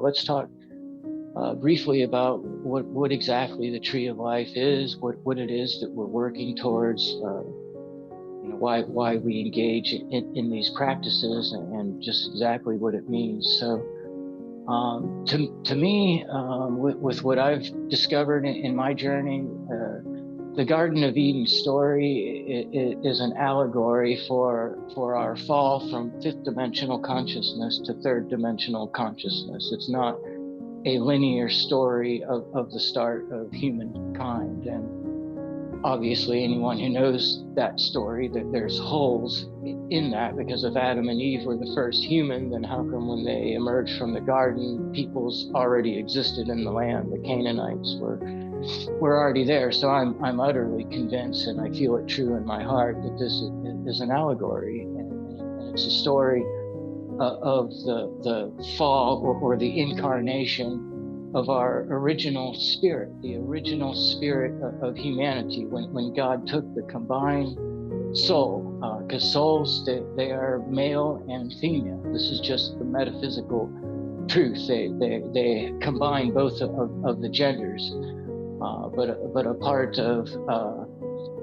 Let's talk briefly about what exactly the tree of life is, what it is that we're working towards, why we engage in these practices, and just exactly what it means. So to me, with what I've discovered in my journey, the Garden of Eden story is an allegory for our fall from fifth dimensional consciousness to third dimensional consciousness. It's not a linear story of the start of humankind. And obviously anyone who knows that story, that there's holes in that, because if Adam and Eve were the first human, then how come when they emerged from the garden, peoples already existed in the land? The Canaanites were already there. So I'm utterly convinced, and I feel it true in my heart, that this is an allegory, and it's a story of the fall or the incarnation of our original spirit, the original spirit of humanity, when God took the combined soul, because souls, they are male and female. This is just the metaphysical truth. They combine both of the genders, but a part of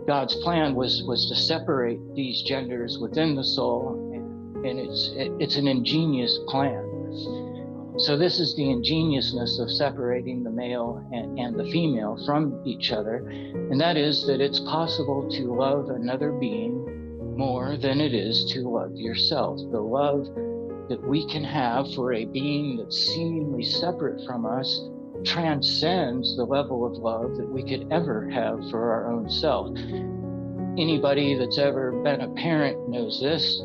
God's plan was to separate these genders within the soul, and it's an ingenious plan. So this is the ingeniousness of separating the male and the female from each other, and that is that it's possible to love another being more than it is to love yourself. The love that we can have for a being that's seemingly separate from us transcends the level of love that we could ever have for our own self. Anybody that's ever been a parent knows this.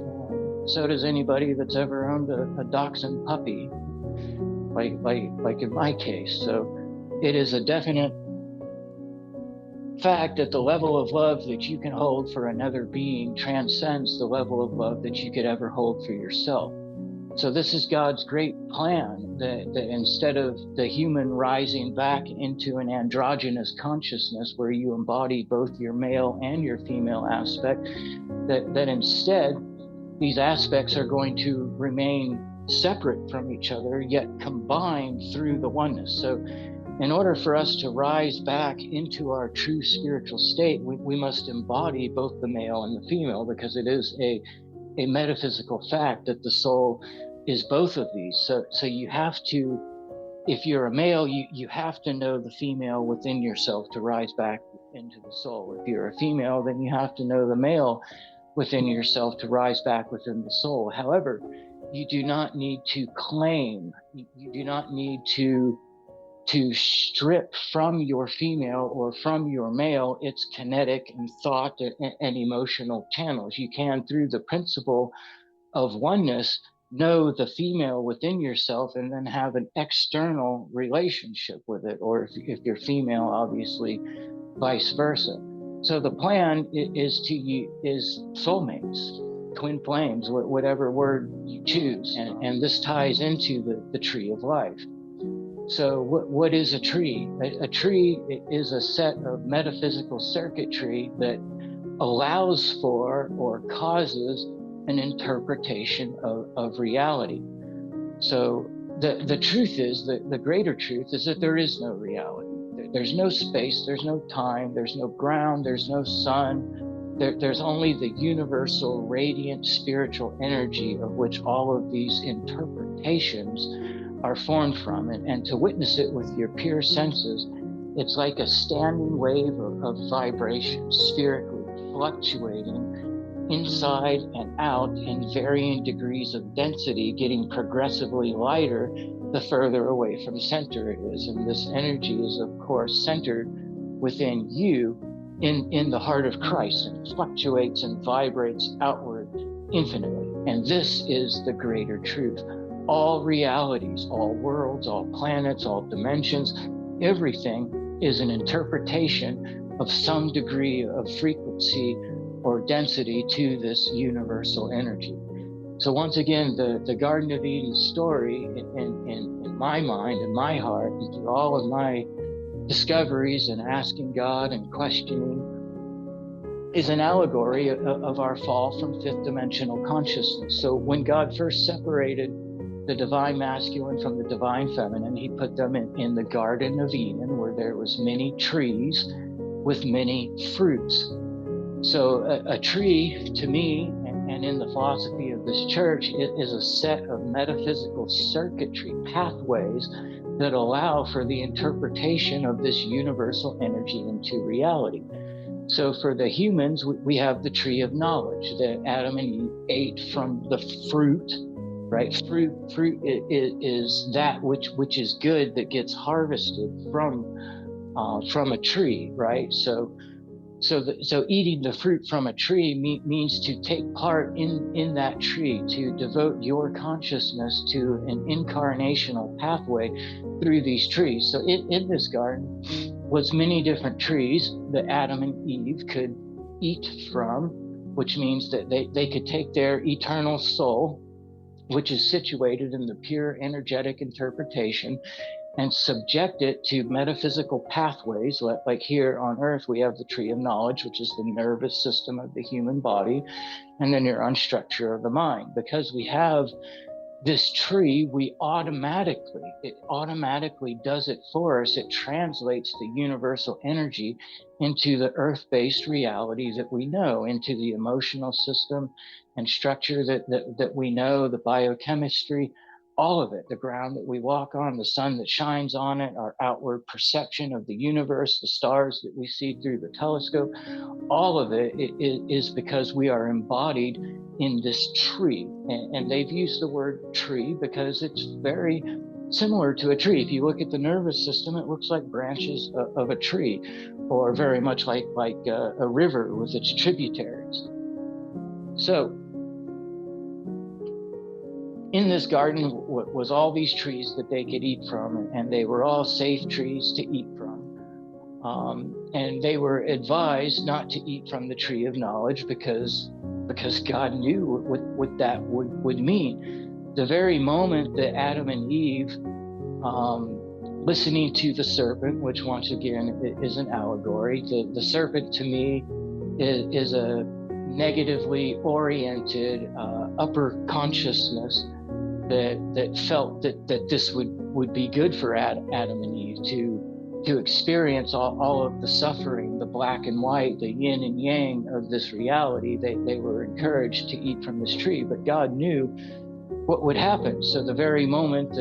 So does anybody that's ever owned a dachshund puppy, like in my case. So it is a definite fact that the level of love that you can hold for another being transcends the level of love that you could ever hold for yourself. So this is God's great plan, that instead of the human rising back into an androgynous consciousness where you embody both your male and your female aspect, that instead these aspects are going to remain separate from each other, yet combined through the oneness. So in order for us to rise back into our true spiritual state, we must embody both the male and the female, because it is a metaphysical fact that the soul is both of these. So you have to, if you're a male, you have to know the female within yourself to rise back into the soul. If you're a female, then you have to know the male within yourself to rise back within the soul. However, you do not need to claim, you do not need to strip from your female or from your male its kinetic and thought and emotional channels. You can, through the principle of oneness, know the female within yourself and then have an external relationship with it, or if you're female, obviously vice versa. So the plan is soulmates, twin flames, whatever word you choose, and this ties into the tree of life. So what is a tree? A tree is a set of metaphysical circuitry that allows for or causes an interpretation of reality. So the truth is, the greater truth is that there is no reality. There's no space, there's no time, there's no ground, there's no sun. There's only the universal radiant spiritual energy of which all of these interpretations are formed from. And to witness it with your pure senses, it's like a standing wave of vibration, spherically fluctuating inside and out in varying degrees of density, getting progressively lighter the further away from center it is. And this energy is, of course, centered within you in the heart of Christ, and fluctuates and vibrates outward infinitely. And this is the greater truth. All realities, all worlds, all planets, all dimensions, everything is an interpretation of some degree of frequency or density to this universal energy. So once again, the Garden of Eden story, in my mind, in my heart, and through all of my discoveries and asking God and questioning, is an allegory of our fall from fifth dimensional consciousness. So when God first separated the divine masculine from the divine feminine. He put them in the Garden of Eden, where there was many trees with many fruits. So a tree, to me, and in the philosophy of this church, it is a set of metaphysical circuitry, pathways that allow for the interpretation of this universal energy into reality. So for the humans, we have the tree of knowledge that Adam and Eve ate from the fruit, right? Fruit is that which is good that gets harvested from a tree, right? So eating the fruit from a tree means to take part in that tree, to devote your consciousness to an incarnational pathway through these trees. So in this garden was many different trees that Adam and Eve could eat from, which means that they could take their eternal soul, which is situated in the pure energetic interpretation, and subject it to metaphysical pathways. Like here on Earth, we have the tree of knowledge, which is the nervous system of the human body, and the neuron structure of the mind. Because we have this tree, it automatically does it for us. It translates the universal energy into the earth-based reality that we know, into the emotional system and structure that we know, the biochemistry, all of it, the ground that we walk on, the sun that shines on it, our outward perception of the universe, the stars that we see through the telescope, all of it is because we are embodied in this tree. And they've used the word tree because it's very similar to a tree. If you look at the nervous system, it looks like branches of a tree, or very much like a river with its tributaries. So in this garden was all these trees that they could eat from, and they were all safe trees to eat from. And they were advised not to eat from the tree of knowledge because God knew what that would mean. The very moment that Adam and Eve, listening to the serpent, which once again is an allegory, the serpent to me is a negatively oriented upper consciousness that felt that this would be good for Adam and Eve to experience all of the suffering, the black and white, the yin and yang of this reality. They were encouraged to eat from this tree, but God knew what would happen. So the very moment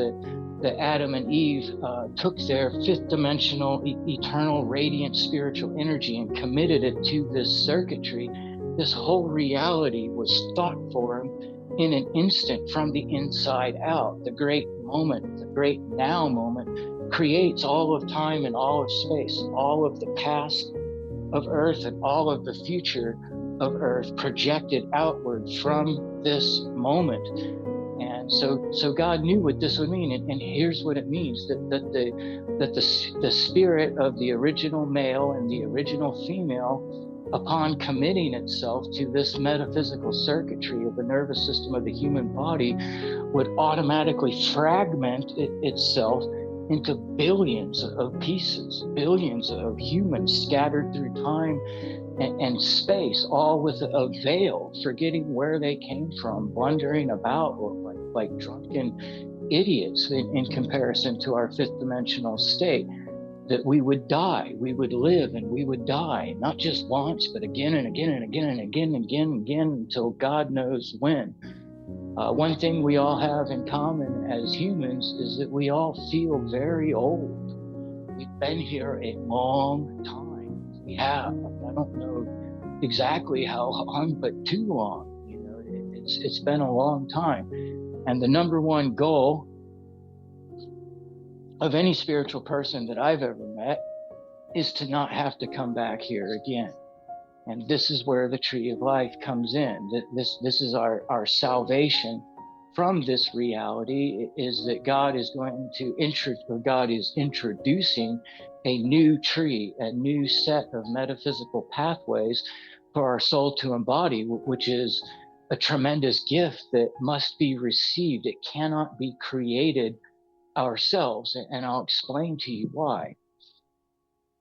that Adam and Eve took their fifth dimensional, eternal, radiant spiritual energy and committed it to this circuitry, this whole reality was thought for them in an instant from the inside out. The great moment, the great now moment, creates all of time and all of space, all of the past of Earth and all of the future of Earth projected outward from this moment. And so God knew what this would mean, and here's what it means: that the spirit of the original male and the original female, upon committing itself to this metaphysical circuitry of the nervous system of the human body, would automatically fragment itself into billions of pieces, billions of humans scattered through time and space, all with a veil, forgetting where they came from, blundering about like drunken idiots in comparison to our fifth dimensional state. That we would die, we would live, and we would die, not just once, but again and again and again and again and again and again until God knows when. One thing we all have in common as humans is that we all feel very old. We've been here a long time. We have. I don't know exactly how long, but too long. You know, it's been a long time. And the number one goal of any spiritual person that I've ever met is to not have to come back here again. And this is where the tree of life comes in. This is our salvation from this reality, is that God is introducing a new tree, a new set of metaphysical pathways for our soul to embody, which is a tremendous gift that must be received. It cannot be created ourselves, and I'll explain to you why.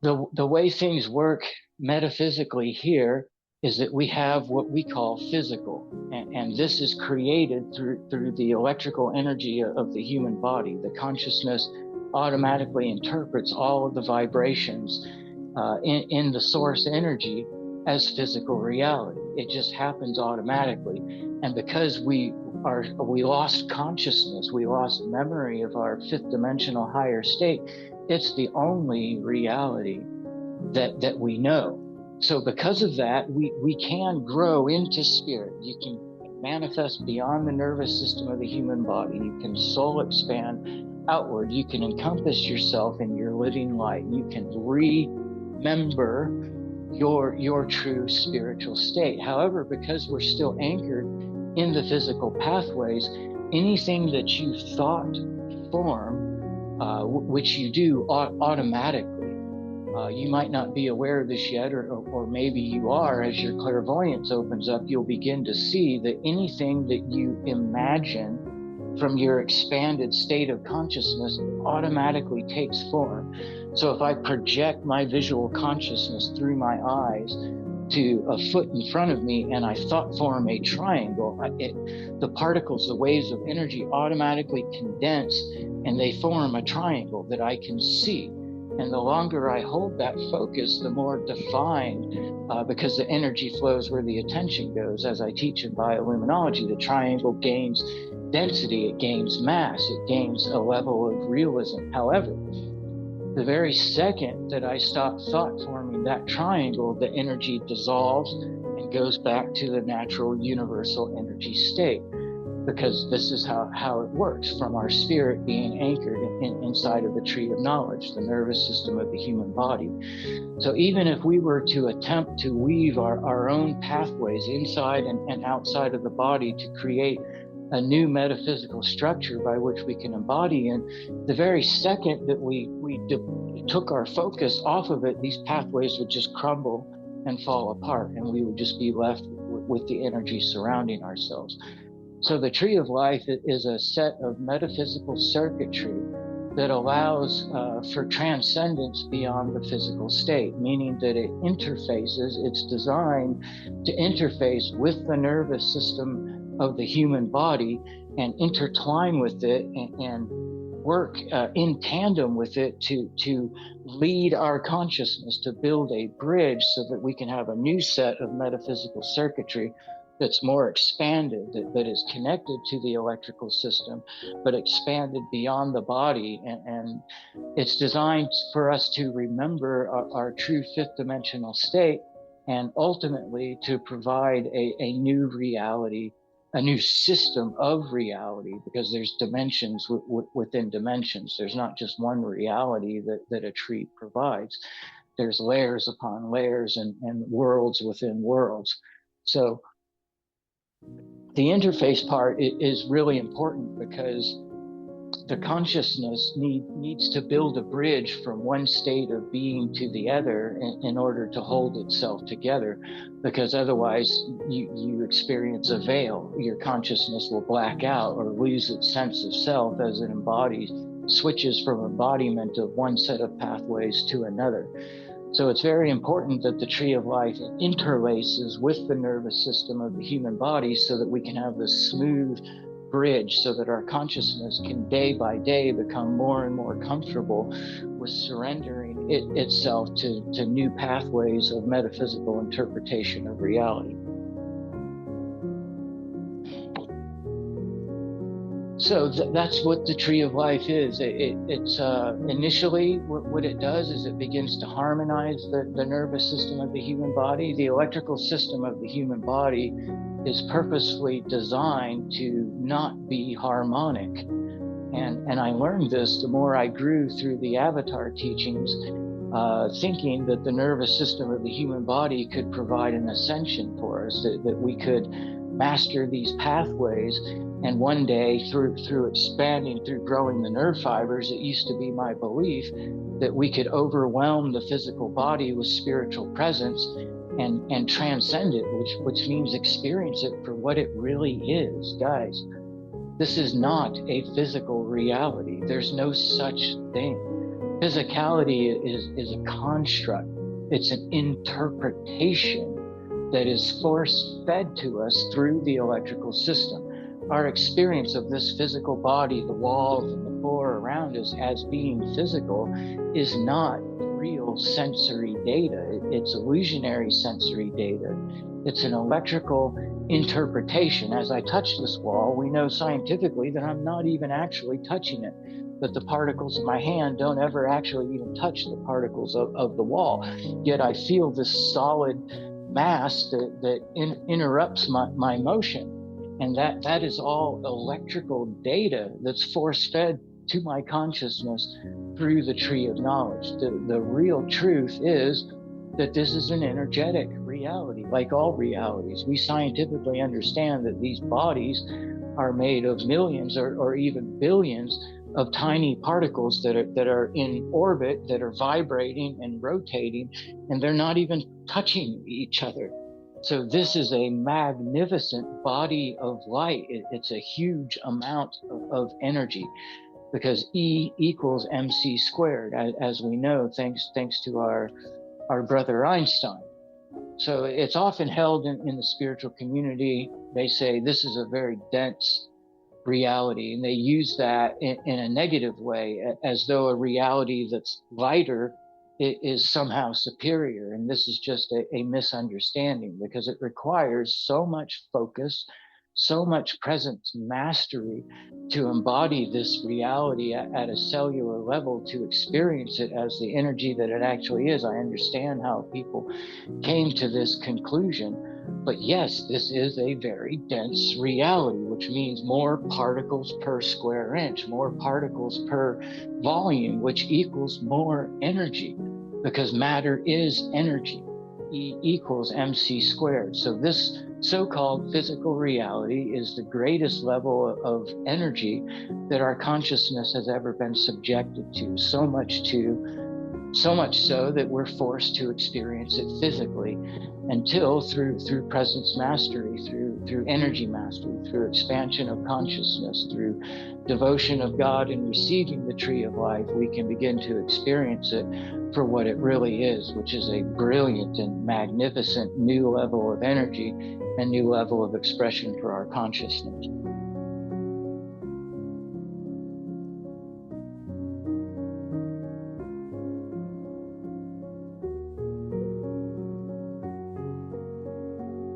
The way things work metaphysically here is that we have what we call physical, and this is created through the electrical energy of the human body. The consciousness automatically interprets all of the vibrations in the source energy as physical reality. It just happens automatically. And because we lost consciousness, we lost memory of our fifth dimensional higher state, it's the only reality that we know. So because of that, we can grow into spirit. You can manifest beyond the nervous system of the human body. You can soul expand outward. You can encompass yourself in your living light. You can remember your true spiritual state. However, because we're still anchored in the physical pathways, anything that you thought form, which you do automatically, you might not be aware of this yet, or maybe you are. As your clairvoyance opens up, you'll begin to see that anything that you imagine from your expanded state of consciousness automatically takes form. So if I project my visual consciousness through my eyes to a foot in front of me and I thought form a triangle, the particles, the waves of energy automatically condense and they form a triangle that I can see. And the longer I hold that focus, the more defined, because the energy flows where the attention goes. As I teach in bioluminology, the triangle gains density, it gains mass, it gains a level of realism. However, the very second that I stop thought forming that triangle, the energy dissolves and goes back to the natural universal energy state, because this is how it works from our spirit being anchored inside of the tree of knowledge, the nervous system of the human body. So even if we were to attempt to weave our own pathways inside and outside of the body to create a new metaphysical structure by which we can embody in, the very second that we took our focus off of it, these pathways would just crumble and fall apart, and we would just be left with the energy surrounding ourselves. So the tree of life is a set of metaphysical circuitry that allows for transcendence beyond the physical state, meaning that it interfaces, it's designed to interface with the nervous system of the human body and intertwine with it and work in tandem with it to lead our consciousness, to build a bridge so that we can have a new set of metaphysical circuitry that's more expanded, that is connected to the electrical system, but expanded beyond the body. And it's designed for us to remember our true fifth dimensional state, and ultimately to provide a new reality, a new system of reality, because there's dimensions within dimensions. There's not just one reality that a tree provides. There's layers upon layers and worlds within worlds. So the interface part is really important, because the consciousness needs to build a bridge from one state of being to the other in order to hold itself together, because otherwise you experience a veil. Your consciousness will black out or lose its sense of self as it switches from embodiment of one set of pathways to another. So it's very important that the tree of life interlaces with the nervous system of the human body so that we can have this smooth bridge, so that our consciousness can day by day become more and more comfortable with surrendering itself to new pathways of metaphysical interpretation of reality. So that's what the tree of life is. It's initially what it does is it begins to harmonize the nervous system of the human body. The electrical system of the human body is purposefully designed to not be harmonic. And I learned this the more I grew through the Avatar teachings, thinking that the nervous system of the human body could provide an ascension for us, that we could master these pathways. And one day, through expanding, through growing the nerve fibers, it used to be my belief that we could overwhelm the physical body with spiritual presence and transcend it, which means experience it for what it really is. Guys, this is not a physical reality. There's no such thing. Physicality is a construct. It's an interpretation that is force fed to us through the electrical system. Our experience of this physical body, the walls and the floor around us as being physical, is not real sensory data. It's illusionary sensory data. It's an electrical interpretation. As I touch this wall, we know scientifically that I'm not even actually touching it, that the particles in my hand don't ever actually even touch the particles of the wall. Yet I feel this solid mass that interrupts my motion. And that is all electrical data that's force fed to my consciousness through the tree of knowledge. The real truth is that this is an energetic reality, like all realities. We scientifically understand that these bodies are made of millions or even billions of tiny particles that are in orbit, that are vibrating and rotating, and they're not even touching each other. So this is a magnificent body of light. It's a huge amount of energy, because E equals mc squared, as we know, thanks to our brother Einstein. So it's often held in the spiritual community. They say this is a very dense reality, and they use that in a negative way, as though a reality that's lighter is somehow superior. And this is just a misunderstanding, because it requires so much focus, so much presence mastery to embody this reality at a cellular level, to experience it as the energy that it actually is. I understand how people came to this conclusion. But yes, this is a very dense reality, which means more particles per square inch, more particles per volume, which equals more energy, because matter is energy. E equals mc squared. So this so-called physical reality is the greatest level of energy that our consciousness has ever been subjected to, so much so that we're forced to experience it physically, until through presence mastery, through energy mastery, through expansion of consciousness, through devotion of God and receiving the tree of life, we can begin to experience it for what it really is, which is a brilliant and magnificent new level of energy and new level of expression for our consciousness.